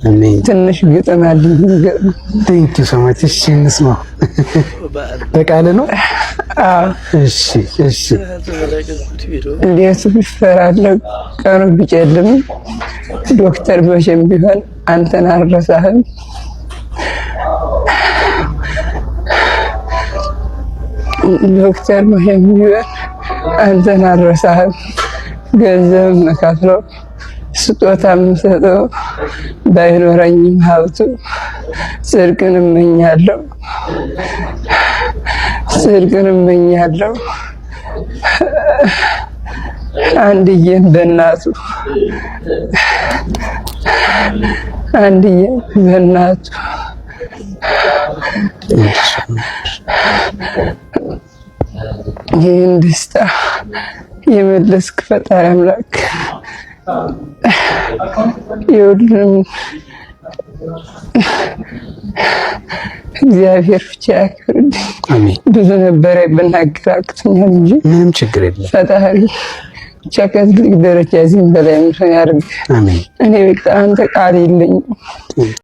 አሜን። ትንሽ ግጥም አለኝ። ቴንክ ዩ ሶ ማች። እሺ እንስማው። በቃል ነው? አዎ። እሺ እሺ። ሌቱ ቢፈራለቅ ቀኑ ቢጨልም ዶክተር መቼም ቢሆን አንተን አልረሳህም። ዶክተር መቼም ቢሆን አንተን አልረሳህም። ገንዘብ መካፍለው ስጦታ የምሰጠው ባይኖረኝም ሀብቱ ጽድቅን እመኛለሁ፣ ጽድቅን እመኛለሁ። አንድዬን በእናቱ አንድዬን በእናቱ ይህን ደስታ የመለስክ ፈጣሪ አምላክ የሁሉንም እግዚአብሔር ብቻ ያክብርልኝ። አሜን። ብዙ ነበረ ብናገር አቅቶኛል እንጂ ምንም ችግር የለም። ፈጣሪ ብቻ ከትልቅ ደረጃ እዚህም በላይ ያድርግ። አሜን። እኔ በቃ አንተ ቃል የለኝም።